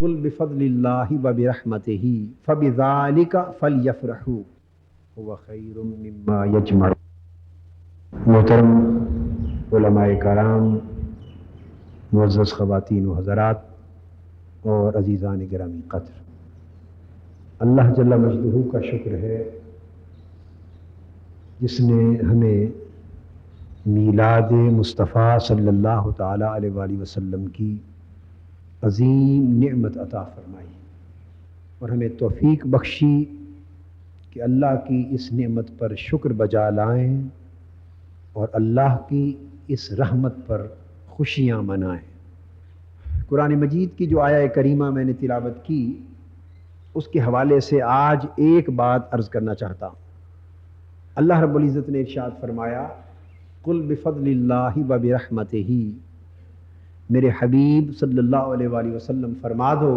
قل بفضل اللہ وبرحمتہ فبذالک فلیفرحوا هو خیر مما یجمعون۔ محترم علماء کرام، معزز خواتین و حضرات اور عزیزان گرامی قدر، اللہ جل مجدہ کا شکر ہے جس نے ہمیں میلاد مصطفیٰ صلی اللہ تعالیٰ علیہ وآلہ وسلم کی عظیم نعمت عطا فرمائی اور ہمیں توفیق بخشی کہ اللہ کی اس نعمت پر شکر بجا لائیں اور اللہ کی اس رحمت پر خوشیاں منائیں۔ قرآن مجید کی جو آیہ کریمہ میں نے تلاوت کی، اس کے حوالے سے آج ایک بات عرض کرنا چاہتا ہوں۔ اللہ رب العزت نے ارشاد فرمایا، قل بفضل اللہ وبرحمتہ، میرے حبیب صلی اللہ علیہ وآلہ وسلم فرما دو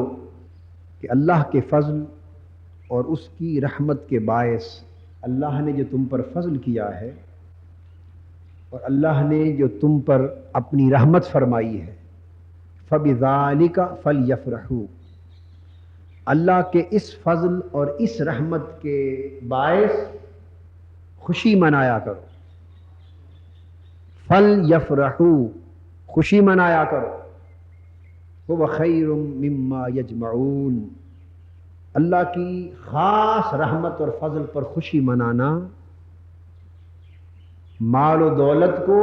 کہ اللہ کے فضل اور اس کی رحمت کے باعث اللہ نے جو تم پر فضل کیا ہے اور اللہ نے جو تم پر اپنی رحمت فرمائی ہے، فبذالک فلیفرحوا، اللہ کے اس فضل اور اس رحمت کے باعث خوشی منایا کرو۔ فلیفرحوا، خوشی منایا کرو۔ هو خیر مما یجمعون، اللہ کی خاص رحمت اور فضل پر خوشی منانا مال و دولت کو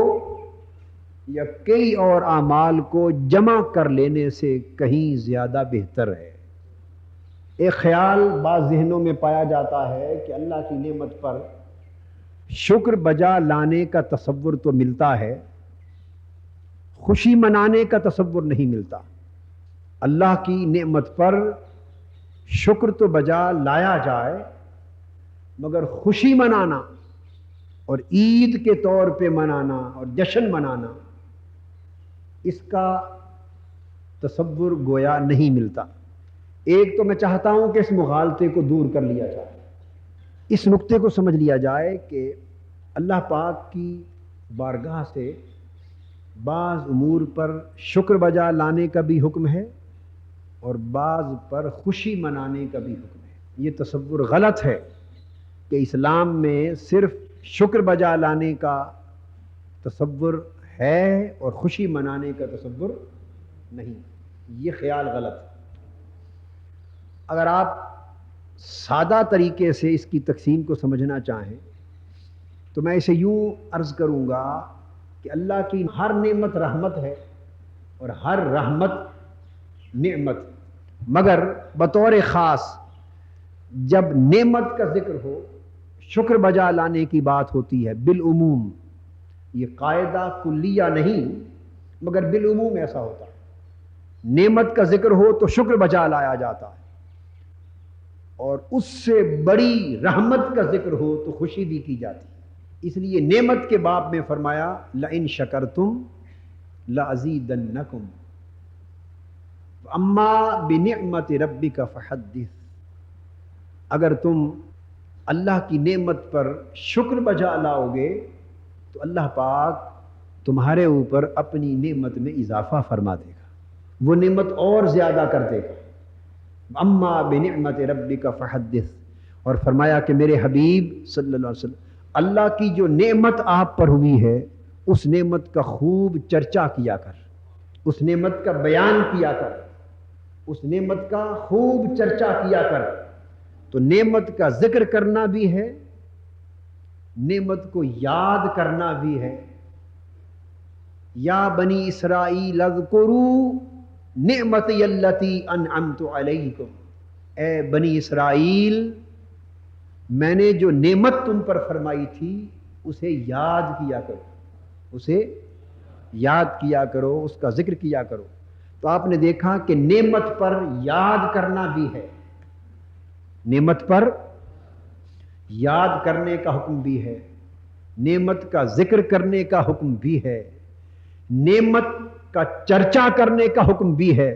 یا کئی اور اعمال کو جمع کر لینے سے کہیں زیادہ بہتر ہے۔ ایک خیال بعض ذہنوں میں پایا جاتا ہے کہ اللہ کی نعمت پر شکر بجا لانے کا تصور تو ملتا ہے، خوشی منانے کا تصور نہیں ملتا۔ اللہ کی نعمت پر شکر تو بجا لایا جائے، مگر خوشی منانا اور عید کے طور پہ منانا اور جشن منانا، اس کا تصور گویا نہیں ملتا۔ ایک تو میں چاہتا ہوں کہ اس مغالطے کو دور کر لیا جائے، اس نقطے کو سمجھ لیا جائے کہ اللہ پاک کی بارگاہ سے بعض امور پر شکر بجا لانے کا بھی حکم ہے اور بعض پر خوشی منانے کا بھی حکم ہے۔ یہ تصور غلط ہے کہ اسلام میں صرف شکر بجا لانے کا تصور ہے اور خوشی منانے کا تصور نہیں، یہ خیال غلط ہے۔ اگر آپ سادہ طریقے سے اس کی تقسیم کو سمجھنا چاہیں تو میں اسے یوں عرض کروں گا کہ اللہ کی ہر نعمت رحمت ہے اور ہر رحمت نعمت، مگر بطور خاص جب نعمت کا ذکر ہو، شکر بجا لانے کی بات ہوتی ہے بالعموم، یہ قاعدہ کلیہ نہیں مگر بالعموم ایسا ہوتا ہے۔ نعمت کا ذکر ہو تو شکر بجا لایا جاتا ہے، اور اس سے بڑی رحمت کا ذکر ہو تو خوشی بھی کی جاتی ہے۔ اس لیے نعمت کے باب میں فرمایا لئن شکرتم لازیدنکم اما بنعمت ربک فحدث، اگر تم اللہ کی نعمت پر شکر بجا لاؤ گے تو اللہ پاک تمہارے اوپر اپنی نعمت میں اضافہ فرما دے گا، وہ نعمت اور زیادہ کر دے گا۔ اما بنعمت ربک فحدث، اور فرمایا کہ میرے حبیب صلی اللہ علیہ وسلم، اللہ کی جو نعمت آپ پر ہوئی ہے اس نعمت کا خوب چرچا کیا کر، اس نعمت کا بیان کیا کر، اس نعمت کا خوب چرچا کیا کر۔ تو نعمت کا ذکر کرنا بھی ہے، نعمت کو یاد کرنا بھی ہے۔ یا بنی اسرائیل اذکروا نعمتی التی انعمت علیکم، اے بنی اسرائیل، میں نے جو نعمت تم پر فرمائی تھی اسے یاد کیا کرو، اسے یاد کیا کرو، اس کا ذکر کیا کرو۔ تو آپ نے دیکھا کہ نعمت پر یاد کرنا بھی ہے، نعمت پر یاد کرنے کا حکم بھی ہے، نعمت کا ذکر کرنے کا حکم بھی ہے، نعمت کا چرچا کرنے کا حکم بھی ہے،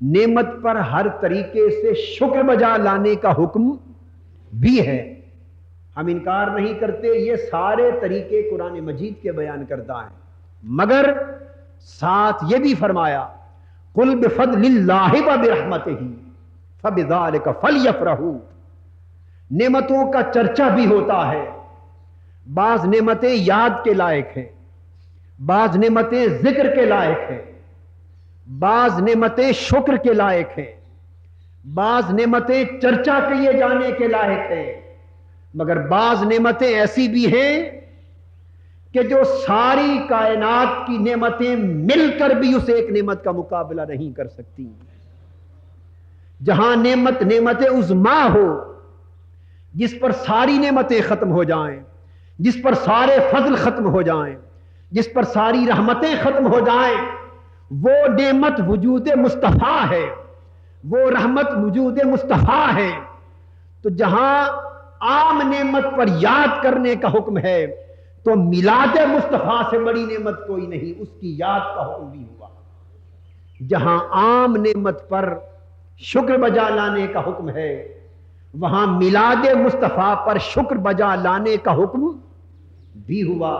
نعمت پر ہر طریقے سے شکر بجا لانے کا حکم بھی ہے۔ ہم انکار نہیں کرتے، یہ سارے طریقے قرآن مجید کے بیان کردہ ہیں، مگر ساتھ یہ بھی فرمایا قل بفضل اللہ وبرحمتہ فبذلک فلیفرحوا، نعمتوں کا چرچا بھی ہوتا ہے، بعض نعمتیں یاد کے لائق ہیں، بعض نعمتیں ذکر کے لائق ہیں، بعض نعمتیں شکر کے لائق ہیں، بعض نعمتیں چرچا کیے جانے کے لائق ہیں، مگر بعض نعمتیں ایسی بھی ہیں کہ جو ساری کائنات کی نعمتیں مل کر بھی اس ایک نعمت کا مقابلہ نہیں کر سکتی۔ جہاں نعمت عظما ہو، جس پر ساری نعمتیں ختم ہو جائیں، جس پر سارے فضل ختم ہو جائیں، جس پر ساری رحمتیں ختم ہو جائیں، وہ نعمت وجود مصطفیٰ ہے، وہ رحمت وجود مصطفیٰ ہے۔ تو جہاں عام نعمت پر یاد کرنے کا حکم ہے، تو میلاد مصطفیٰ سے بڑی نعمت کوئی نہیں، اس کی یاد کا حکم بھی ہوا۔ جہاں عام نعمت پر شکر بجا لانے کا حکم ہے، وہاں میلاد مصطفیٰ پر شکر بجا لانے کا حکم بھی ہوا۔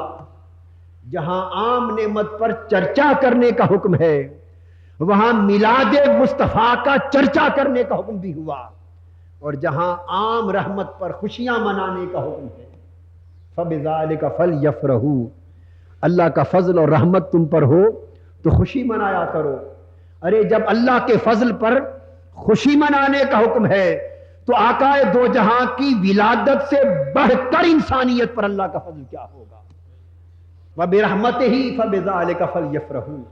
جہاں عام نعمت پر چرچا کرنے کا حکم ہے، وہاں میلاد مصطفیٰ کا چرچا کرنے کا حکم بھی ہوا۔ اور جہاں عام رحمت پر خوشیاں منانے کا حکم ہے، فَبِذَلِكَ فَلْيَفْرَحُوا، اللہ کا فضل اور رحمت تم پر ہو تو خوشی منایا کرو۔ ارے جب اللہ کے فضل پر خوشی منانے کا حکم ہے تو آقا دو جہاں کی ولادت سے بڑھ کر انسانیت پر اللہ کا فضل کیا ہوگا؟ وَبِرَحْمَتِهِ فَبِذَلِكَ فَلْيَفْرَحُوا،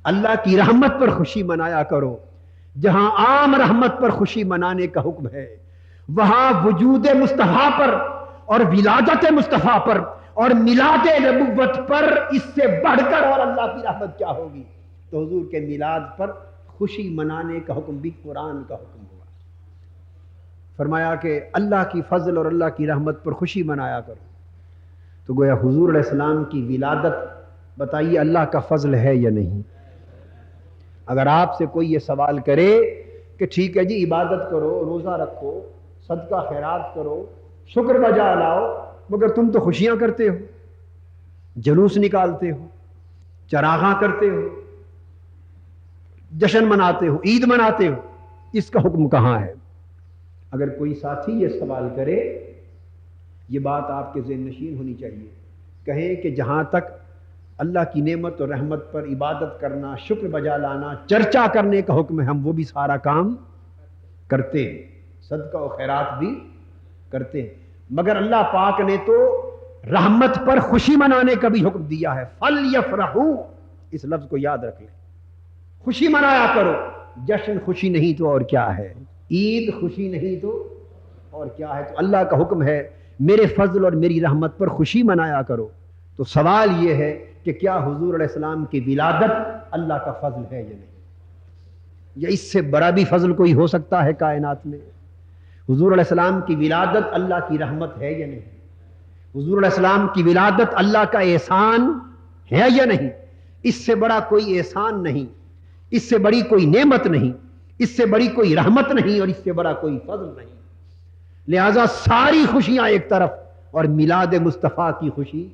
اللہ کی رحمت پر خوشی منایا کرو۔ جہاں عام رحمت پر خوشی منانے کا حکم ہے، وہاں وجود مصطفیٰ پر اور ولادت مصطفیٰ پر اور میلاد نبوت پر اس سے بڑھ کر اور اللہ کی رحمت کیا ہوگی؟ تو حضور کے میلاد پر خوشی منانے کا حکم بھی قرآن کا حکم ہوا۔ فرمایا کہ اللہ کی فضل اور اللہ کی رحمت پر خوشی منایا کرو۔ تو گویا حضور علیہ السلام کی ولادت بتائیے اللہ کا فضل ہے یا نہیں؟ اگر آپ سے کوئی یہ سوال کرے کہ ٹھیک ہے جی عبادت کرو، روزہ رکھو، صدقہ خیرات کرو، شکر بجا لاؤ، مگر تم تو خوشیاں کرتے ہو، جلوس نکالتے ہو، چراغاں کرتے ہو، جشن مناتے ہو، عید مناتے ہو، اس کا حکم کہاں ہے؟ اگر کوئی ساتھی یہ سوال کرے، یہ بات آپ کے ذہن نشین ہونی چاہیے، کہیں کہ جہاں تک اللہ کی نعمت اور رحمت پر عبادت کرنا، شکر بجا لانا، چرچا کرنے کا حکم ہے، ہم وہ بھی سارا کام کرتے ہیں، صدقہ و خیرات بھی کرتے ہیں، مگر اللہ پاک نے تو رحمت پر خوشی منانے کا بھی حکم دیا ہے۔ فَلْيَفْرَحُوا، اس لفظ کو یاد رکھ لیں، خوشی منایا کرو۔ جشن خوشی نہیں تو اور کیا ہے؟ عید خوشی نہیں تو اور کیا ہے؟ تو اللہ کا حکم ہے میرے فضل اور میری رحمت پر خوشی منایا کرو۔ تو سوال یہ ہے کہ کیا حضور علیہ السلام کی ولادت اللہ کا فضل ہے یا نہیں؟ یا اس سے بڑا بھی فضل کوئی ہو سکتا ہے کائنات میں؟ حضور علیہ السلام کی ولادت اللہ کی رحمت ہے یا نہیں؟ حضور علیہ السلام کی ولادت اللہ کا احسان ہے یا نہیں؟ اس سے بڑا کوئی احسان نہیں، اس سے بڑی کوئی نعمت نہیں، اس سے بڑی کوئی رحمت نہیں، اور اس سے بڑا کوئی فضل نہیں۔ لہذا ساری خوشیاں ایک طرف اور میلاد مصطفیٰ کی خوشی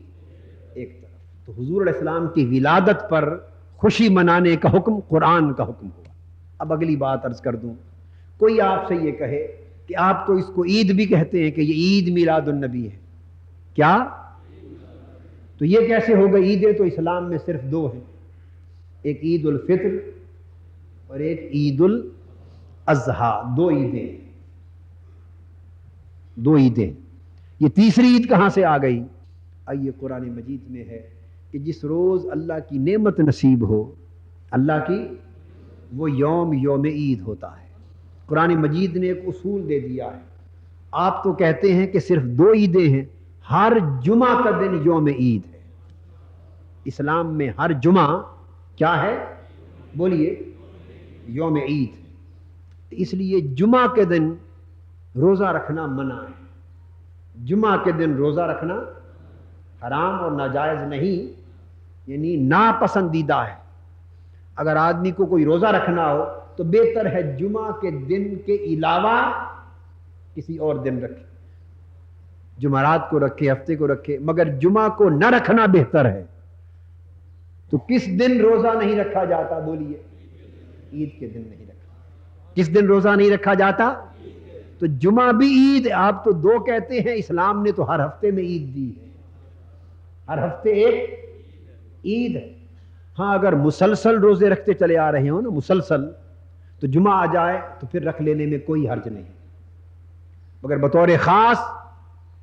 ایک طرف۔ تو حضور علیہ السلام کی ولادت پر خوشی منانے کا حکم قرآن کا حکم ہوا۔ اب اگلی بات عرض کر دوں، کوئی آپ سے یہ کہے کہ آپ تو اس کو عید بھی کہتے ہیں کہ یہ عید میلاد النبی ہے، کیا؟ تو یہ کیسے ہوگا؟ عیدیں تو اسلام میں صرف دو ہیں، ایک عید الفطر اور ایک عید الاضحیٰ، دو عیدیں، دو عیدیں۔ یہ تیسری عید کہاں سے آ گئی؟ آئیے قرآن مجید میں ہے کہ جس روز اللہ کی نعمت نصیب ہو، اللہ کی، وہ یوم عید ہوتا ہے۔ قرآن مجید نے ایک اصول دے دیا ہے۔ آپ تو کہتے ہیں کہ صرف دو عیدیں ہیں، ہر جمعہ کا دن یوم عید ہے۔ اسلام میں ہر جمعہ کیا ہے؟ بولیے، یوم عید ہے۔ اس لیے جمعہ کے دن روزہ رکھنا منع ہے، جمعہ کے دن روزہ رکھنا حرام اور ناجائز نہیں، یعنی ناپسندیدہ ہے۔ اگر آدمی کو کوئی روزہ رکھنا ہو تو بہتر ہے جمعہ کے دن کے علاوہ کسی اور دن رکھے، جمعرات کو رکھے، ہفتے کو رکھے، مگر جمعہ کو نہ رکھنا بہتر ہے۔ تو کس دن روزہ نہیں رکھا جاتا؟ بولیے، عید کے دن نہیں رکھا۔ کس دن روزہ نہیں رکھا جاتا؟ تو جمعہ بھی عید، آپ تو دو کہتے ہیں، اسلام نے تو ہر ہفتے میں عید دی ہے، ہر ہفتے ایک عید ہے۔ ہاں اگر مسلسل روزے رکھتے چلے آ رہے ہوں نا مسلسل، تو جمعہ آ جائے تو پھر رکھ لینے میں کوئی حرج نہیں، مگر بطور خاص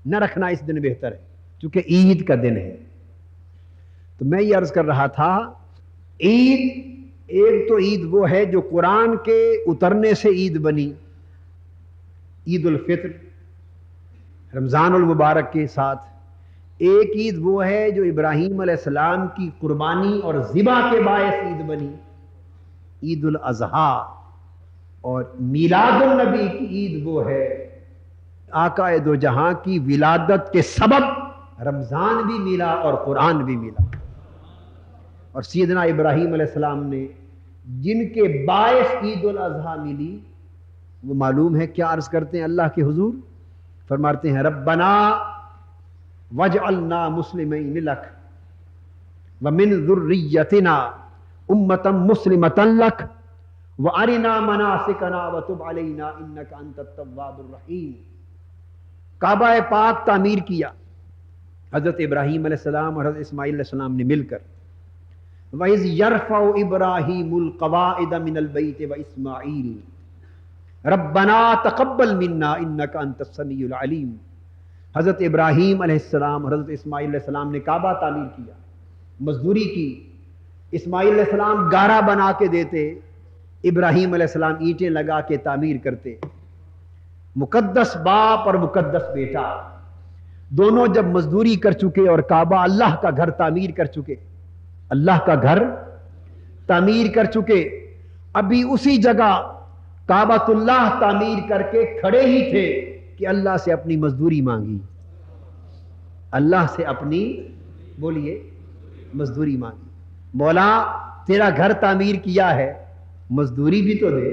نہ رکھنا اس دن بہتر ہے کیونکہ عید کا دن ہے۔ تو میں یہ عرض کر رہا تھا، عید ایک تو عید وہ ہے جو قرآن کے اترنے سے عید بنی، عید الفطر رمضان المبارک کے ساتھ۔ ایک عید وہ ہے جو ابراہیم علیہ السلام کی قربانی اور ذبح کے باعث عید بنی، عید الاضحیٰ۔ اور میلاد النبی کی عید وہ ہے آقا دو جہاں کی ولادت کے سبب رمضان بھی ملا اور قرآن بھی ملا، اور سیدنا ابراہیم علیہ السلام نے جن کے باعث عید الاضحیٰ ملی وہ معلوم ہے کیا عرض کرتے ہیں اللہ کے حضور؟ فرماتے ہیں ربنا وجعلنا مسلمین لک ومن ذریتنا امتا مسلمتا لک وارنا مناسکنا وتب علینا انک انت التواب الرحیم۔ کعبہ پاک تعمیر کیا حضرت ابراہیم علیہ السلام اور حضرت اسماعیل علیہ السلام نے مل کر، وَإِذْ يَرْفَعُ إِبْرَاهِيمُ الْقَوَاعِدَ مِنَ الْبَيْتِ وَإِسْمَاعِيلُ رَبَّنَا تَقَبَّلْ مِنَّا إِنَّكَ أَنْتَ السَّمِيعُ الْعَلِيمُ۔ حضرت ابراہیم علیہ السلام اور حضرت اسماعیل علیہ السلام نے کعبہ تعمیر کیا، مزدوری کی۔ اسماعیل علیہ السلام گارا بنا کے دیتے، ابراہیم علیہ السلام اینٹیں لگا کے تعمیر کرتے۔ مقدس باپ اور مقدس بیٹا دونوں جب مزدوری کر چکے اور کعبہ اللہ کا گھر تعمیر کر چکے، اللہ کا گھر تعمیر کر چکے، ابھی اسی جگہ کعبۃ اللہ تعمیر کر کے کھڑے ہی تھے کہ اللہ سے اپنی مزدوری مانگی، اللہ سے اپنی بولیے مزدوری مانگی۔ مولا تیرا گھر تعمیر کیا ہے، مزدوری بھی تو دے،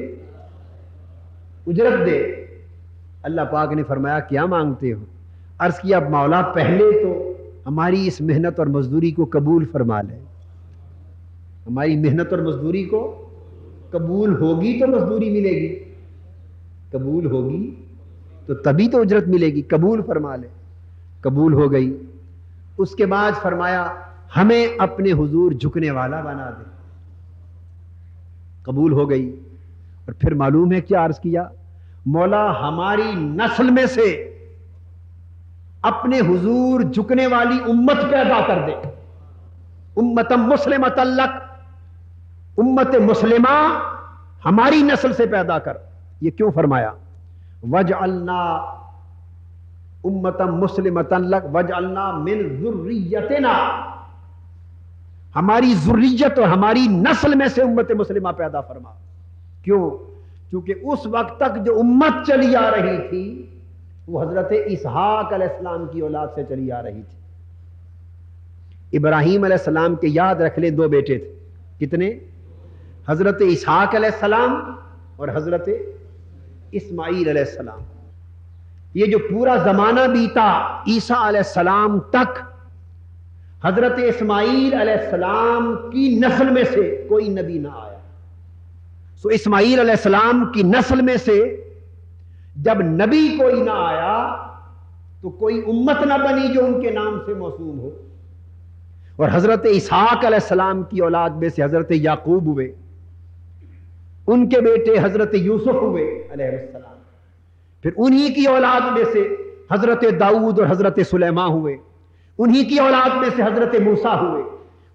اجرت دے۔ اللہ پاک نے فرمایا کیا مانگتے ہو؟ عرض کیا مولا پہلے تو ہماری اس محنت اور مزدوری کو قبول فرما لے، ہماری محنت اور مزدوری کو قبول ہوگی تو مزدوری ملے گی، قبول ہوگی تو تبھی تو اجرت ملے گی، قبول فرما لے۔ قبول ہو گئی۔ اس کے بعد فرمایا ہمیں اپنے حضور جھکنے والا بنا دے، قبول ہو گئی۔ اور پھر معلوم ہے کیا عرض کیا؟ مولا ہماری نسل میں سے اپنے حضور جھکنے والی امت پیدا کر دے، امت مسلمۃ لک، امت مسلمہ ہماری نسل سے پیدا کر۔ یہ کیوں فرمایا؟ وجعلنا امت مسلمۃ لک وجعلنا من ذریتنا، ہماری ذریت اور ہماری نسل میں سے امت مسلمہ پیدا فرما۔ کیوں؟ کیونکہ اس وقت تک جو امت چلی آ رہی تھی وہ حضرت اسحاق علیہ السلام کی اولاد سے چلی آ رہی تھی۔ ابراہیم علیہ السلام کے یاد رکھ لیں دو بیٹے تھے، کتنے؟ حضرت اسحاق علیہ السلام اور حضرت اسماعیل علیہ السلام۔ یہ جو پورا زمانہ بیتا عیسیٰ علیہ السلام تک، حضرت اسماعیل علیہ السلام کی نسل میں سے کوئی نبی نہ آیا۔ سو اسماعیل علیہ السلام کی نسل میں سے جب نبی کوئی نہ آیا تو کوئی امت نہ بنی جو ان کے نام سے موسوم ہو۔ اور حضرت اسحاق علیہ السلام کی اولاد میں سے حضرت یعقوب ہوئے، ان کے بیٹے حضرت یوسف ہوئے علیہ السلام، پھر انہی کی اولاد میں سے حضرت داؤد اور حضرت سلیمان ہوئے، انہی کی اولاد میں سے حضرت موسیٰ ہوئے،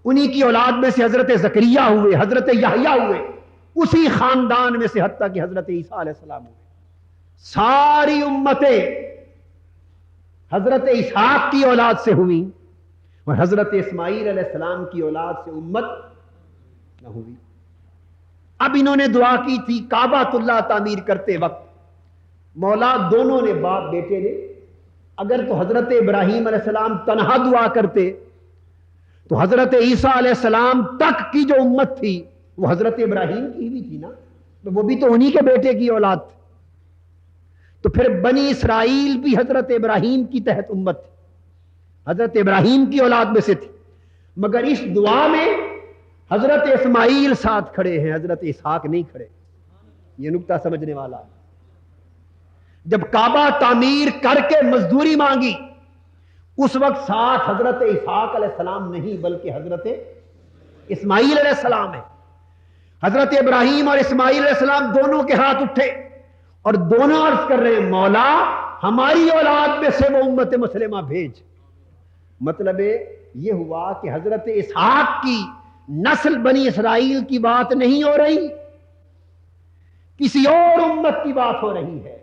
انہی کی اولاد میں سے حضرت زکریا ہوئے، حضرت یحییٰ ہوئے، اسی خاندان میں سے حتیٰ کہ حضرت عیسیٰ علیہ السلام ہوئے۔ ساری امتیں حضرت اسحاق کی اولاد سے ہوئیں اور حضرت اسماعیل علیہ السلام کی اولاد سے امت نہ ہوئی۔ اب انہوں نے دعا کی تھی کعبۃ اللہ تعمیر کرتے وقت، مولا دونوں نے باپ بیٹے نے، اگر تو حضرت ابراہیم علیہ السلام تنہا دعا کرتے تو حضرت عیسیٰ علیہ السلام تک کی جو امت تھی وہ حضرت ابراہیم کی بھی تھی نا، تو وہ بھی تو انہی کے بیٹے کی اولاد تھی۔ تو پھر بنی اسرائیل بھی حضرت ابراہیم کی تحت امت تھی، حضرت ابراہیم کی اولاد میں سے تھی، مگر اس دعا میں حضرت اسماعیل ساتھ کھڑے ہیں، حضرت اسحاق نہیں کھڑے. یہ نکتہ سمجھنے والا ہے. جب کعبہ تعمیر کر کے مزدوری مانگی اس وقت ساتھ حضرت اسحاق علیہ السلام نہیں بلکہ حضرت اسماعیل علیہ السلام ہے. حضرت ابراہیم اور اسماعیل علیہ السلام دونوں کے ہاتھ اٹھے اور دونوں عرض کر رہے ہیں مولا ہماری اولاد میں سے وہ امت مسلمہ بھیج. مطلب یہ ہوا کہ حضرت اسحاق کی نسل بنی اسرائیل کی بات نہیں ہو رہی، کسی اور امت کی بات ہو رہی ہے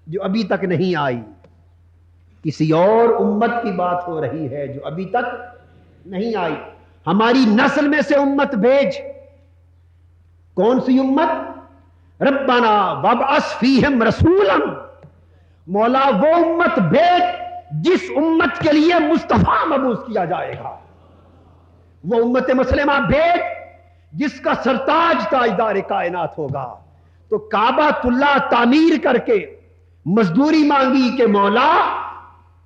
جو ابھی تک نہیں آئی. کسی اور امت کی بات ہو رہی ہے جو ابھی تک نہیں آئی. ہماری نسل میں سے امت بھیج. کون سی امت؟ ربنا وابعث فیہم رسولا، مولا وہ امت بھیج جس امت کے لیے مصطفیٰ مبعوث کیا جائے گا. وہ امت مسلمہ بھیج جس کا سرتاج تاجدار کائنات ہوگا. تو کعبۃ اللہ تعمیر کر کے مزدوری مانگی کہ مولا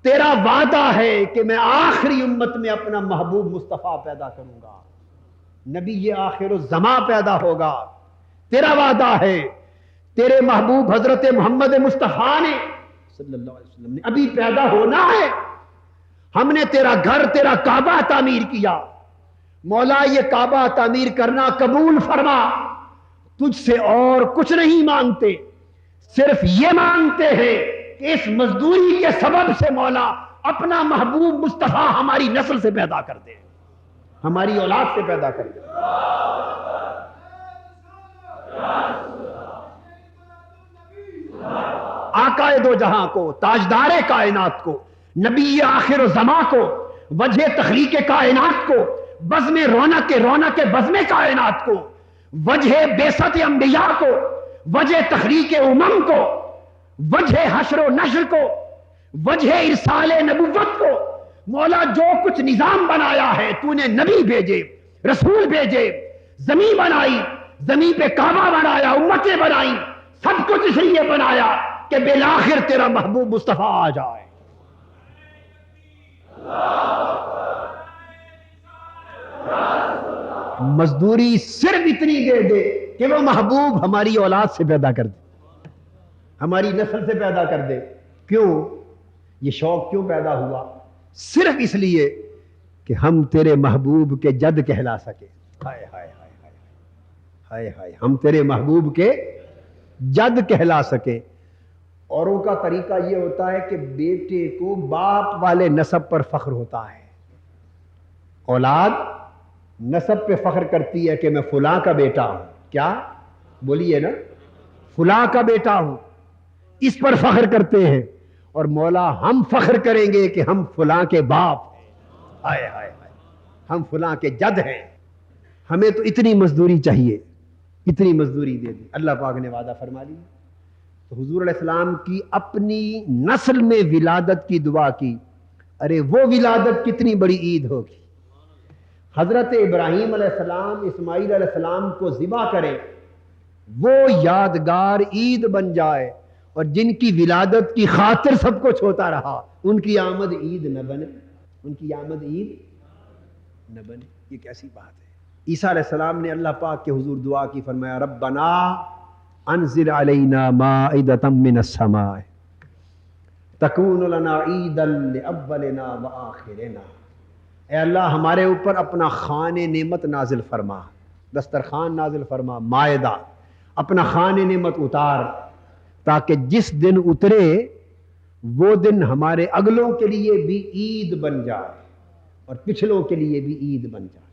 تیرا وعدہ ہے کہ میں آخری امت میں اپنا محبوب مصطفیٰ پیدا کروں گا، نبی آخر الزمان پیدا ہوگا. تیرا وعدہ ہے، تیرے محبوب حضرت محمد مصطفیٰ نے صلی اللہ علیہ وسلم نے ابھی پیدا ہونا ہے. ہم نے تیرا گھر تیرا کعبہ تعمیر کیا، مولا یہ کعبہ تعمیر کرنا قبول فرما. تجھ سے اور کچھ نہیں مانگتے، صرف یہ مانگتے ہیں کہ اس مزدوری کے سبب سے مولا اپنا محبوب مصطفیٰ ہماری نسل سے پیدا کر دے، ہماری اولاد سے پیدا کر دے. آقا دو جہاں کو، تاجدار کائنات کو، نبی آخر الزمان کو، وجہ تخلیق کائنات کو، بزم رونق بزم کائنات کو، وجہ بعثت انبیاء کو، وجہ تخلیق امم کو، وجہ حشر و نشر کو، وجہ ارسال نبوت کو، مولا جو کچھ نظام بنایا ہے تو نے نبی بھیجے، رسول بھیجے، زمین بنائی، زمین پہ کعبہ بنایا، امتیں بنائی، سب کچھ اس لیے بنایا کہ بالآخر تیرا محبوب مصطفیٰ آ جائے. مزدوری صرف اتنی دے دے کہ وہ محبوب ہماری اولاد سے پیدا کر دے، ہماری نسل سے پیدا کر دے. کیوں یہ شوق کیوں پیدا ہوا؟ صرف اس لیے کہ ہم تیرے محبوب کے جد کہلا سکے. ہائے ہائے ہائے ہائے ہائے ہائے، ہم تیرے محبوب کے جد کہلا سکے. اوروں کا طریقہ یہ ہوتا ہے کہ بیٹے کو باپ والے نسب پر فخر ہوتا ہے. اولاد نسب پہ فخر کرتی ہے کہ میں فلاں کا بیٹا ہوں. کیا بولیے نا، فلاں کا بیٹا ہوں، اس پر فخر کرتے ہیں. اور مولا ہم فخر کریں گے کہ ہم فلاں کے باپ ہیں. ہائے ہائے ہائے، ہم فلاں کے جد ہیں. ہمیں تو اتنی مزدوری چاہیے، اتنی مزدوری دے دی. اللہ پاک نے وعدہ فرما لیا. تو حضور علیہ السلام کی اپنی نسل میں ولادت کی دعا کی. ارے وہ ولادت کتنی بڑی عید ہوگی. حضرت ابراہیم علیہ السلام اسماعیل علیہ السلام کو ذبح کریں، وہ یادگار عید بن جائے، اور جن کی ولادت کی خاطر سب کچھ ہوتا رہا ان کی آمد عید نہ بنے، ان کی آمد عید نہ بنے. یہ کیسی بات ہے. عیسیٰ علیہ السلام نے اللہ پاک کے حضور دعا کی، فرمایا ربنا انزل علینا مائدۃ من السماء تکون لنا عیدا لاولنا وآخرنا. اے اللہ ہمارے اوپر اپنا خوان نعمت نازل فرما، دسترخوان نازل فرما، مائدہ اپنا خوان نعمت اتار، تاکہ جس دن اترے وہ دن ہمارے اگلوں کے لیے بھی عید بن جائے اور پچھلوں کے لیے بھی عید بن جائے.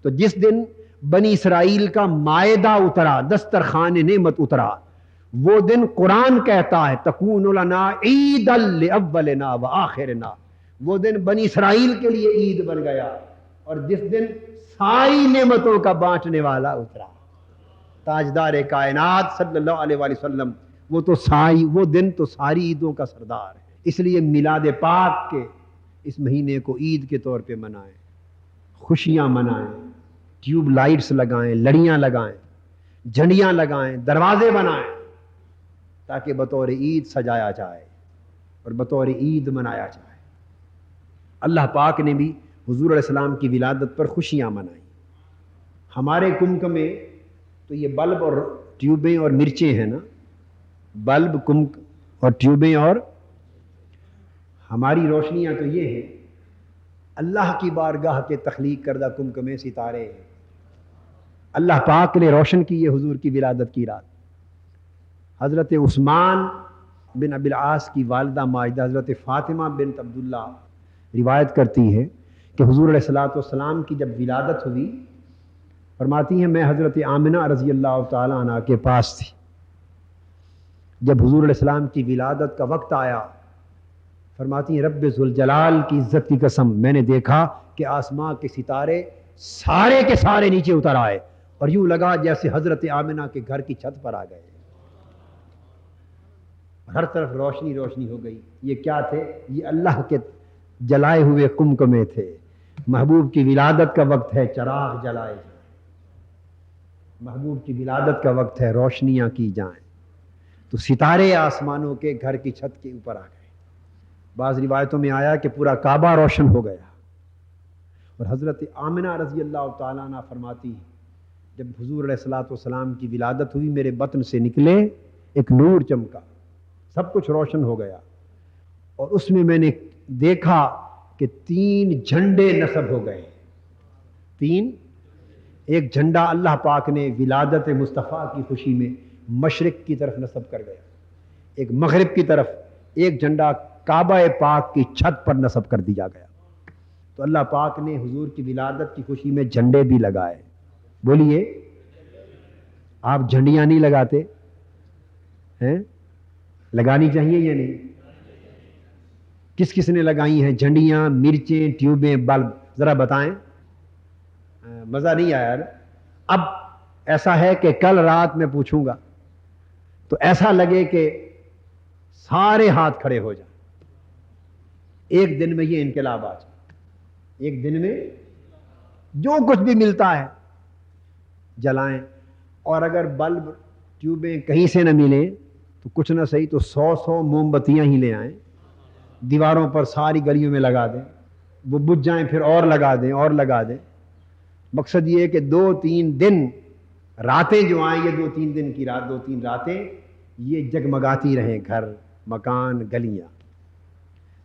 تو جس دن بنی اسرائیل کا مائدہ اترا، دسترخوان نعمت اترا، وہ دن قرآن کہتا ہے تکون لنا عیدا لاولنا وآخرنا. وہ دن بنی اسرائیل کے لیے عید بن گیا. اور جس دن ساری نعمتوں کا بانٹنے والا اترا، تاجدار کائنات صلی اللہ علیہ وآلہ وسلم، وہ دن تو ساری عیدوں کا سردار ہے. اس لیے میلاد پاک کے اس مہینے کو عید کے طور پہ منائیں، خوشیاں منائیں، ٹیوب لائٹس لگائیں، لڑیاں لگائیں، جھنڈیاں لگائیں، دروازے بنائیں، تاکہ بطور عید سجایا جائے اور بطور عید منایا جائے. اللہ پاک نے بھی حضور علیہ السلام کی ولادت پر خوشیاں منائیں. ہمارے کمک میں تو یہ بلب اور ٹیوبیں اور مرچیں ہیں نا، بلب، کمک اور ٹیوبیں، اور ہماری روشنیاں تو یہ ہیں۔ اللہ کی بارگاہ کے تخلیق کردہ کمک میں ستارے ہیں۔ اللہ پاک نے روشن کی یہ حضور کی ولادت کی رات۔ حضرت عثمان بن ابی العاص کی والدہ ماجدہ حضرت فاطمہ بنت عبداللہ روایت کرتی ہے کہ حضور علیہ الصلوۃ والسلام کی جب ولادت ہوئی، فرماتی ہیں میں حضرت آمنہ رضی اللہ تعالیٰ عنہ کے پاس تھی۔ جب حضور علیہ السلام کی ولادت کا وقت آیا، فرماتی ہیں رب ذوالجلال کی عزت کی قسم، میں نے دیکھا کہ آسمان کے ستارے سارے کے سارے نیچے اتر آئے اور یوں لگا جیسے حضرت آمنہ کے گھر کی چھت پر آ گئے، ہر طرف روشنی روشنی ہو گئی۔ یہ کیا تھے؟ یہ اللہ کے جلائے ہوئے کمکمے تھے۔ محبوب کی ولادت کا وقت ہے، چراغ جلائے جائیں، محبوب کی ولادت کا وقت ہے، روشنیاں کی جائیں۔ تو ستارے آسمانوں کے گھر کی چھت کے اوپر آ گئے۔ بعض روایتوں میں آیا کہ پورا کعبہ روشن ہو گیا۔ اور حضرت آمنہ رضی اللہ تعالیٰ عنہ فرماتی ہیں جب حضور علیہ الصلوۃ والسلام کی ولادت ہوئی، میرے بطن سے نکلے ایک نور چمکا، سب کچھ روشن ہو گیا، اور اس میں نے دیکھا کہ 3 جھنڈے نصب ہو گئے۔ 3، ایک جھنڈا اللہ پاک نے ولادت مصطفیٰ کی خوشی میں مشرق کی طرف نصب کر گیا، ایک مغرب کی طرف، ایک جھنڈا کعبہ پاک کی چھت پر نصب کر دیا گیا۔ تو اللہ پاک نے حضور کی ولادت کی خوشی میں جھنڈے بھی لگائے۔ بولیے، آپ جھنڈیاں نہیں لگاتے ہیں؟ لگانی چاہیے یا نہیں؟ کس کس نے لگائی ہیں جھنڈیاں، مرچیں، ٹیوبیں، بلب؟ ذرا بتائیں۔ مزہ نہیں آیا نا؟ اب ایسا ہے کہ کل رات میں پوچھوں گا تو ایسا لگے کہ سارے ہاتھ کھڑے ہو جائیں، ایک دن میں یہ انقلاب آ جائے، ایک دن میں جو کچھ بھی ملتا ہے جلائیں۔ اور اگر بلب ٹیوبیں کہیں سے نہ ملیں تو کچھ نہ صحیح تو 100 موم بتیاں ہی لے آئیں، دیواروں پر ساری گلیوں میں لگا دیں، وہ بجھ جائیں پھر اور لگا دیں اور لگا دیں۔ مقصد یہ ہے کہ 2-3 دن راتیں جو آئیں، یہ 2-3 دن کی رات، 2-3 راتیں یہ جگمگاتی رہیں، گھر، مکان، گلیاں۔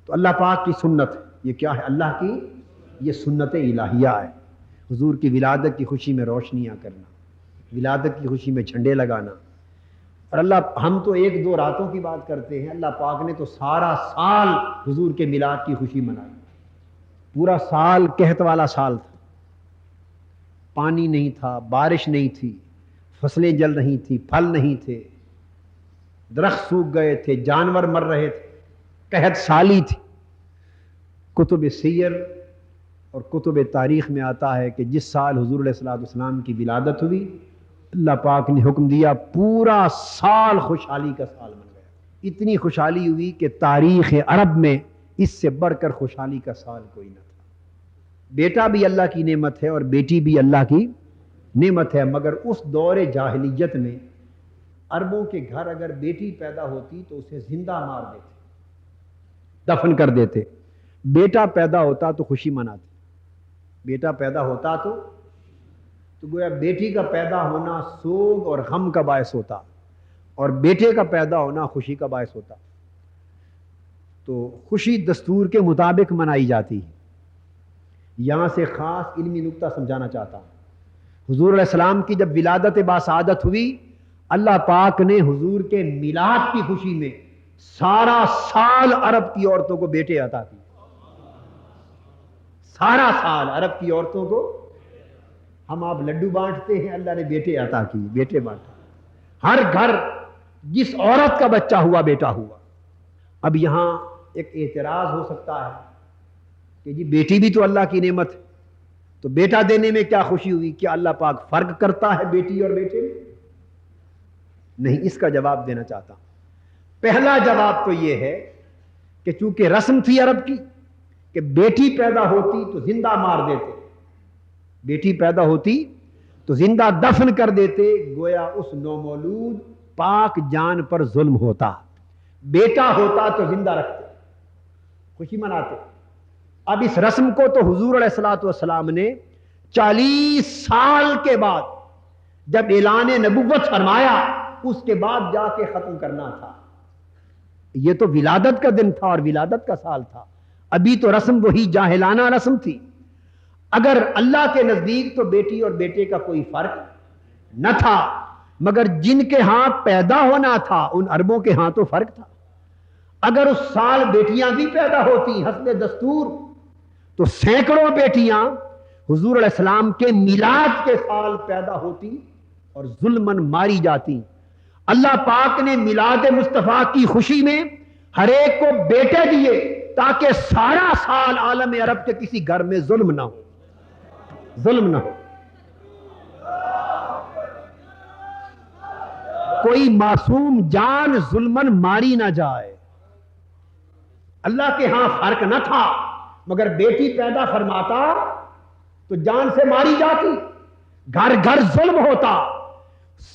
تو اللہ پاک کی سنت، یہ کیا ہے؟ اللہ کی یہ سنت الہیہ ہے، حضور کی ولادت کی خوشی میں روشنیاں کرنا، ولادت کی خوشی میں جھنڈے لگانا۔ اور اللہ، ہم تو 1-2 راتوں کی بات کرتے ہیں، اللہ پاک نے تو سارا سال حضور کے میلاد کی خوشی منائی۔ پورا سال قحط والا سال تھا، پانی نہیں تھا، بارش نہیں تھی، فصلیں جل رہی تھی، پھل نہیں تھے، درخت سوکھ گئے تھے، جانور مر رہے تھے، قحط سالی تھی۔ کتب سیر اور کتب تاریخ میں آتا ہے کہ جس سال حضور علیہ الصلوۃ والسلام کی ولادت ہوئی، اللہ پاک نے حکم دیا پورا سال خوشحالی کا سال بن گیا۔ اتنی خوشحالی ہوئی کہ تاریخ عرب میں اس سے بڑھ کر خوشحالی کا سال کوئی نہ تھا۔ بیٹا بھی اللہ کی نعمت ہے اور بیٹی بھی اللہ کی نعمت ہے، مگر اس دور جاہلیت میں عربوں کے گھر اگر بیٹی پیدا ہوتی تو اسے زندہ مار دیتے، دفن کر دیتے۔ بیٹا پیدا ہوتا تو خوشی مناتے، بیٹا پیدا ہوتا تو گویا بیٹی کا پیدا ہونا سوگ اور غم کا باعث ہوتا، اور بیٹے کا پیدا ہونا خوشی کا باعث ہوتا۔ تو خوشی دستور کے مطابق منائی جاتی ہے۔ یہاں سے خاص علمی نکتہ سمجھانا چاہتا ہوں۔ حضور علیہ السلام کی جب ولادت باسعادت ہوئی، اللہ پاک نے حضور کے میلاد کی خوشی میں سارا سال عرب کی عورتوں کو بیٹے عطا کیے۔ سارا سال عرب کی عورتوں کو، ہم آپ لڈو بانٹتے ہیں، اللہ نے بیٹے عطا کیے، بیٹے بانٹے۔ ہر گھر جس عورت کا بچہ ہوا بیٹا ہوا۔ اب یہاں ایک اعتراض ہو سکتا ہے کہ جی بیٹی بھی تو اللہ کی نعمت ہے، تو بیٹا دینے میں کیا خوشی ہوئی؟ کیا اللہ پاک فرق کرتا ہے بیٹی اور بیٹے میں؟ نہیں، اس کا جواب دینا چاہتا ہوں۔ پہلا جواب تو یہ ہے کہ چونکہ رسم تھی عرب کی کہ بیٹی پیدا ہوتی تو زندہ مار دیتے، بیٹی پیدا ہوتی تو زندہ دفن کر دیتے، گویا اس نومولود پاک جان پر ظلم ہوتا۔ بیٹا ہوتا تو زندہ رکھتے، خوشی مناتے۔ اب اس رسم کو تو حضور علیہ الصلوۃ والسلام نے 40 سال کے بعد جب اعلان نبوت فرمایا اس کے بعد جا کے ختم کرنا تھا. یہ تو ولادت کا دن تھا اور ولادت کا سال تھا. ابھی تو رسم وہی جاہلانہ رسم تھی. اگر اللہ کے نزدیک تو بیٹی اور بیٹے کا کوئی فرق نہ تھا، مگر جن کے ہاں پیدا ہونا تھا ان عربوں کے ہاں تو فرق تھا. اگر اس سال بیٹیاں بھی پیدا ہوتی حسب دستور تو سینکڑوں بیٹیاں حضور علیہ السلام کے میلاد کے سال پیدا ہوتی اور ظلماً ماری جاتی. اللہ پاک نے میلاد مصطفیٰ کی خوشی میں ہر ایک کو بیٹے دیے تاکہ سارا سال عالم عرب کے کسی گھر میں ظلم نہ ہو، ظلم نہ ہو، کوئی معصوم جان ظلماً ماری نہ جائے. اللہ کے ہاں فرق نہ تھا، مگر بیٹی پیدا فرماتا تو جان سے ماری جاتی، گھر گھر ظلم ہوتا.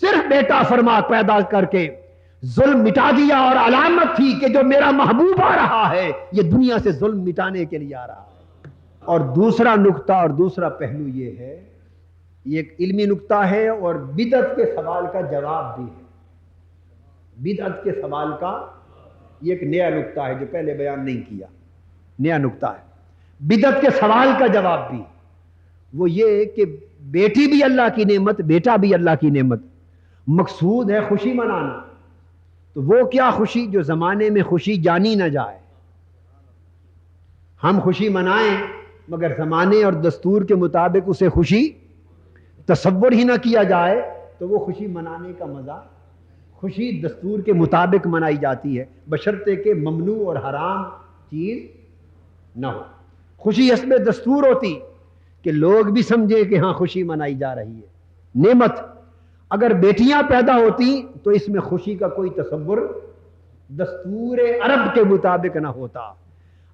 صرف بیٹا فرما پیدا کر کے ظلم مٹا دیا، اور علامت تھی کہ جو میرا محبوب آ رہا ہے یہ دنیا سے ظلم مٹانے کے لیے آ رہا ہے. اور دوسرا نقطہ اور دوسرا پہلو یہ ہے، یہ ایک علمی نقطہ ہے اور بدعت کے سوال کا جواب بھی ہے. بدعت کے سوال کا یہ ایک نیا نقطہ ہے جو پہلے بیان نہیں کیا، نیا نقطہ ہے. بدعت کے سوال کا جواب بھی وہ یہ کہ بیٹی بھی اللہ کی نعمت، بیٹا بھی اللہ کی نعمت، مقصود ہے خوشی منانا. تو وہ کیا خوشی جو زمانے میں خوشی جانی نہ جائے. ہم خوشی منائیں مگر زمانے اور دستور کے مطابق اسے خوشی تصور ہی نہ کیا جائے تو وہ خوشی منانے کا مزہ. خوشی دستور کے مطابق منائی جاتی ہے بشرطے کہ ممنوع اور حرام چیز نہ ہو. خوشی حسب دستور ہوتی کہ لوگ بھی سمجھے کہ ہاں خوشی منائی جا رہی ہے. نعمت اگر بیٹیاں پیدا ہوتی تو اس میں خوشی کا کوئی تصور دستور عرب کے مطابق نہ ہوتا.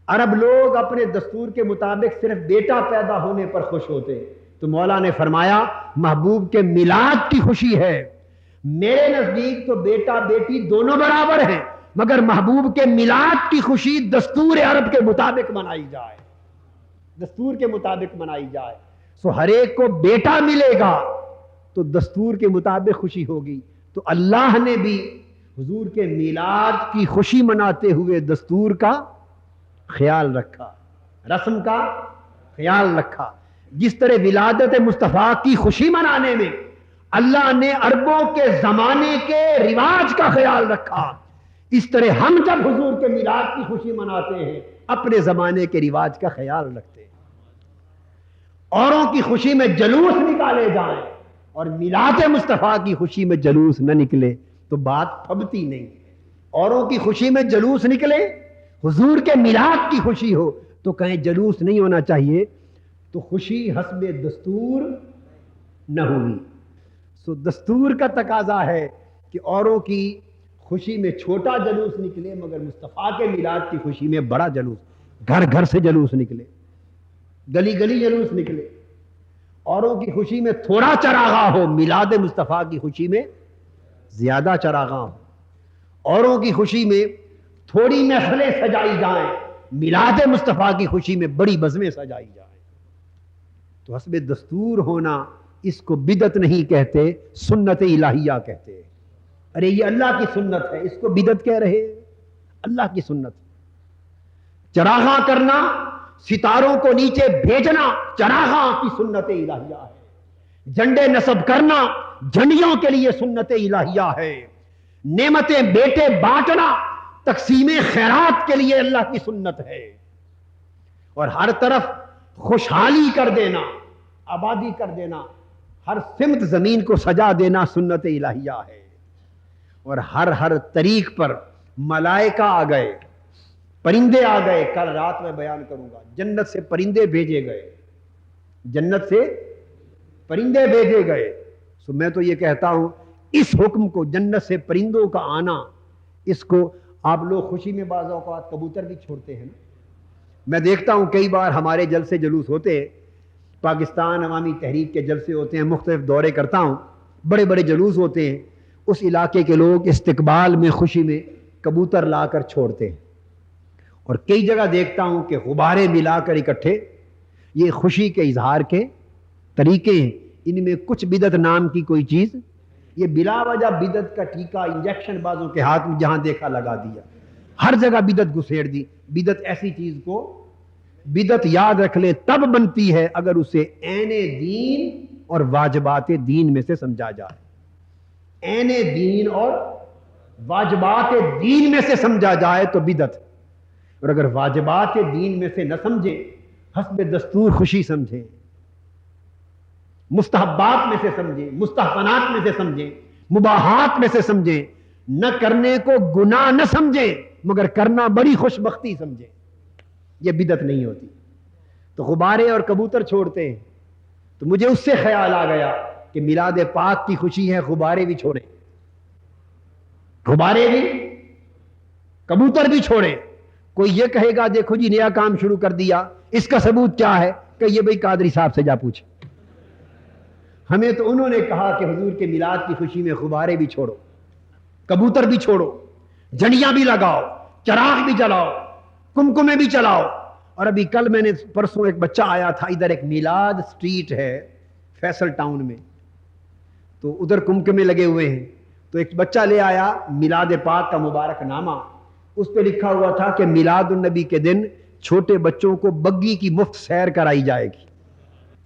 عرب لوگ اپنے دستور کے مطابق صرف بیٹا پیدا ہونے پر خوش ہوتے. تو مولا نے فرمایا محبوب کے میلاد کی خوشی ہے. میرے نزدیک تو بیٹا بیٹی دونوں برابر ہیں، مگر محبوب کے میلاد کی خوشی دستور عرب کے مطابق منائی جائے، دستور کے مطابق منائی جائے. سو ہر ایک کو بیٹا ملے گا تو دستور کے مطابق خوشی ہوگی. تو اللہ نے بھی حضور کے میلاد کی خوشی مناتے ہوئے دستور کا خیال رکھا، رسم کا خیال رکھا. جس طرح ولادت مصطفیٰ کی خوشی منانے میں اللہ نے عربوں کے زمانے کے رواج کا خیال رکھا، اس طرح ہم جب حضور کے میلاد کی خوشی مناتے ہیں اپنے زمانے کے رواج کا خیال رکھتے ہیں. اوروں کی خوشی میں جلوس نکالے جائیں اور میلاد مصطفیٰ کی خوشی میں جلوس نہ نکلے تو بات پھبتی نہیں. اوروں کی خوشی میں جلوس نکلے، حضور کے میلاد کی خوشی ہو تو کہیں جلوس نہیں ہونا چاہیے، تو خوشی حسب دستور نہ ہوگی. سو دستور کا تقاضا ہے کہ اوروں کی خوشی میں چھوٹا جلوس نکلے مگر مصطفیٰ کے میلاد کی خوشی میں بڑا جلوس، گھر گھر سے جلوس نکلے، گلی گلی جلوس نکلے. اوروں کی خوشی میں تھوڑا چراغاں ہو، میلاد مصطفیٰ کی خوشی میں زیادہ چراغاں ہو. اوروں کی خوشی میں تھوڑی محفلیں سجائی جائیں، میلاد مصطفیٰ کی خوشی میں بڑی بزمیں سجائی جائیں. تو حسب دستور ہونا اس کو بدعت نہیں کہتے، سنت الہیہ کہتے. ارے یہ اللہ کی سنت ہے، اس کو بدعت کہہ رہے؟ اللہ کی سنت. چراغاں کرنا، ستاروں کو نیچے بھیجنا چراغاں کی سنت الہیہ ہے. جھنڈے نصب کرنا جھنڈیوں کے لیے سنت الہیہ ہے. نعمتیں بیٹے بانٹنا تقسیم خیرات کے لیے اللہ کی سنت ہے. اور ہر طرف خوشحالی کر دینا، آبادی کر دینا، ہر سمت زمین کو سجا دینا سنت الہیہ ہے. اور ہر طریق پر ملائکہ آ گئے، پرندے آ گئے. کل رات میں بیان کروں گا، جنت سے پرندے بھیجے گئے، جنت سے پرندے بھیجے گئے. سو میں تو یہ کہتا ہوں اس حکم کو، جنت سے پرندوں کا آنا، اس کو آپ لوگ خوشی میں بعض اوقات کبوتر بھی چھوڑتے ہیں نا. میں دیکھتا ہوں کئی بار ہمارے جلسے جلوس ہوتے ہیں، پاکستان عوامی تحریک کے جلسے ہوتے ہیں، مختلف دورے کرتا ہوں، بڑے بڑے جلوس ہوتے ہیں. اس علاقے کے لوگ استقبال میں خوشی میں کبوتر لا کر چھوڑتے ہیں. اور کئی جگہ دیکھتا ہوں کہ غبارے ملا کر اکٹھے، یہ خوشی کے اظہار کے طریقے ہیں، ان میں کچھ بدعت نام کی کوئی چیز، یہ بلا وجہ بدعت کا ٹیکا انجیکشن بعضوں کے ہاتھ میں جہاں دیکھا لگا دیا، ہر جگہ بدعت گھسیڑ دی۔ بدعت ایسی چیز کو، بدعت یاد رکھ لیں تب بنتی ہے اگر اسے عین دین اور واجبات دین میں سے سمجھا جائے، عین دین اور واجبات دین میں سے سمجھا جائے تو بدعت، اور اگر واجبات دین میں سے نہ سمجھیں، حسب دستور خوشی سمجھیں، مستحبات میں سے سمجھیں، مستحسنات میں سے سمجھیں، مباحات میں سے سمجھیں، نہ کرنے کو گناہ نہ سمجھیں مگر کرنا بڑی خوش بختی سمجھیں، یہ بدعت نہیں ہوتی۔ تو غبارے اور کبوتر چھوڑتے ہیں، تو مجھے اس سے خیال آ گیا کہ میلاد پاک کی خوشی ہے، غبارے بھی چھوڑیں، غبارے بھی، کبوتر بھی چھوڑیں۔ کوئی یہ کہے گا دیکھو جی نیا کام شروع کر دیا، اس کا ثبوت کیا ہے؟ کہ یہ بھائی قادری صاحب سے جا پوچھ، ہمیں تو انہوں نے کہا کہ حضور کے میلاد کی خوشی میں غبارے بھی چھوڑو، کبوتر بھی چھوڑو، جھنڈیاں بھی لگاؤ، چراغ بھی جلاؤ، کمکمے بھی چلاؤ۔ اور ابھی کل میں نے پرسوں ایک بچہ آیا تھا، ادھر ایک میلاد سٹریٹ ہے فیصل ٹاؤن میں، تو ادھر کمکمے لگے ہوئے ہیں، تو ایک بچہ لے آیا میلاد پاک کا مبارک نامہ، اس پہ لکھا ہوا تھا کہ میلاد النبی کے دن چھوٹے بچوں کو بگی کی مفت سیر کرائی جائے گی۔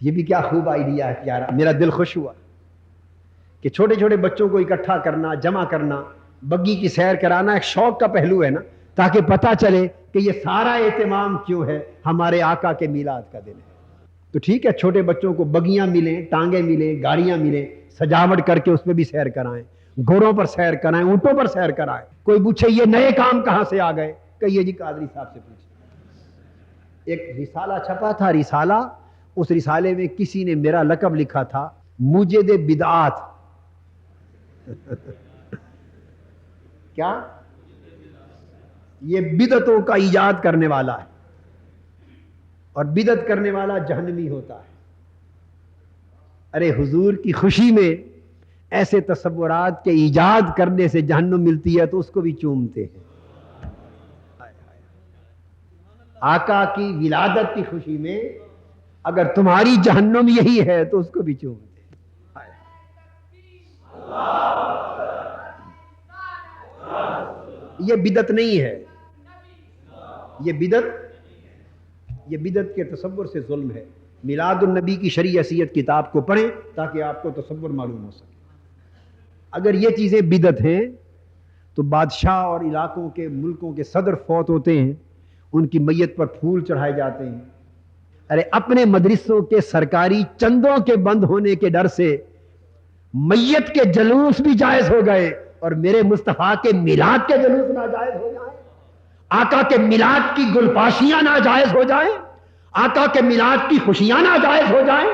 یہ بھی کیا خوب آئیڈیا ہے پیارا، میرا دل خوش ہوا کہ چھوٹے چھوٹے بچوں کو اکٹھا کرنا، جمع کرنا، بگی کی سیر کرانا ایک شوق کا پہلو ہے نا، تاکہ پتہ چلے کہ یہ سارا اہتمام کیوں ہے، ہمارے آقا کے میلاد کا دن ہے۔ تو ٹھیک ہے، چھوٹے بچوں کو بگیاں ملیں، ٹانگیں ملیں، گاڑیاں ملیں، سجاوٹ کر کے اس پہ بھی سیر کرائیں، گھوڑوں پر سیر کرائیں، اونٹوں پر سیر کرائیں۔ کوئی پوچھے یہ نئے کام کہاں سے آ گئے؟ کہیے جی قادری صاحب سے پوچھیں۔ ایک رسالہ چھپا تھا، رسالہ، اس رسالے میں کسی نے میرا لقب لکھا تھا موجد بدعات۔ کیا؟ یہ بدعتوں کا ایجاد کرنے والا ہے، اور بدعت کرنے والا جہنمی ہوتا ہے۔ ارے حضور کی خوشی میں ایسے تصورات کے ایجاد کرنے سے جہنم ملتی ہے تو اس کو بھی چومتے ہیں۔ آقا کی ولادت کی خوشی میں اگر تمہاری جہنم یہی ہے تو اس کو بھی چومتے ہیں۔ یہ بدعت نہیں ہے، یہ بدعت کے تصور سے ظلم ہے۔ میلاد النبی کی شرعی حیثیت کتاب کو پڑھیں تاکہ آپ کو تصور معلوم ہو سکے۔ اگر یہ چیزیں بدعت ہیں تو بادشاہ اور علاقوں کے، ملکوں کے صدر فوت ہوتے ہیں، ان کی میت پر پھول چڑھائے جاتے ہیں۔ ارے اپنے مدرسوں کے سرکاری چندوں کے بند ہونے کے ڈر سے میت کے جلوس بھی جائز ہو گئے، اور میرے مصطفیٰ کے میلاد کے جلوس ناجائز ہو جائیں، آقا کے میلاد کی گلپاشیاں ناجائز ہو جائیں، آقا کے میلاد کی خوشیاں ناجائز ہو جائیں۔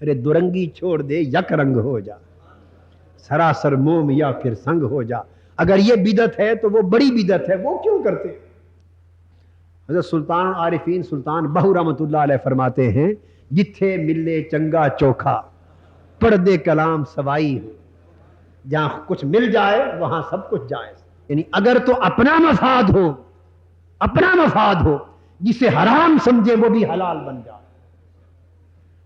ارے درنگی چھوڑ دے، یک رنگ ہو جا، سراسر موم یا پھر سنگ ہو جا۔ اگر یہ بدعت ہے تو وہ بڑی بدعت ہے، وہ کیوں کرتے ہیں؟ حضرت سلطان عارفین سلطان بہو رحمۃ اللہ علیہ فرماتے ہیں جتھے ملے چنگا چوکھا پڑھ دے کلام سوائی، جہاں کچھ مل جائے وہاں سب کچھ جائز۔ یعنی اگر تو اپنا مفاد ہو جسے حرام سمجھے وہ بھی حلال بن جائے،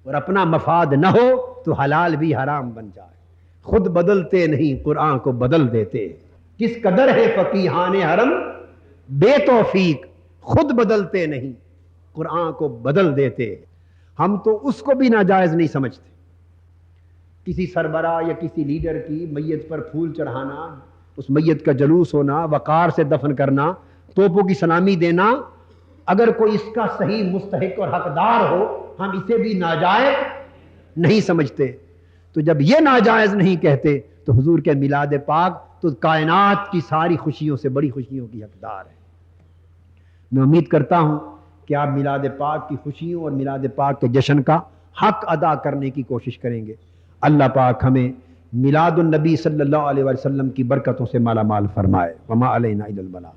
اور اپنا مفاد نہ ہو تو حلال بھی حرام بن جائے۔ خود بدلتے نہیں قرآن کو بدل دیتے، کس قدر ہے فقیہان حرم بے توفیق، خود بدلتے نہیں قرآن کو بدل دیتے۔ ہم تو اس کو بھی ناجائز نہیں سمجھتے، کسی سربراہ یا کسی لیڈر کی میت پر پھول چڑھانا، اس میت کا جلوس ہونا، وقار سے دفن کرنا، توپوں کی سلامی دینا، اگر کوئی اس کا صحیح مستحق اور حقدار ہو ہم اسے بھی ناجائز نہیں سمجھتے۔ تو جب یہ ناجائز نہیں کہتے تو حضور کے میلاد پاک تو کائنات کی ساری خوشیوں سے بڑی خوشیوں کی حقدار ہے۔ میں امید کرتا ہوں کہ آپ میلاد پاک کی خوشیوں اور میلاد پاک کے جشن کا حق ادا کرنے کی کوشش کریں گے۔ اللہ پاک ہمیں میلاد النبی صلی اللہ علیہ وسلم کی برکتوں سے مالا مال فرمائے۔ وما علینا الا البلاغ۔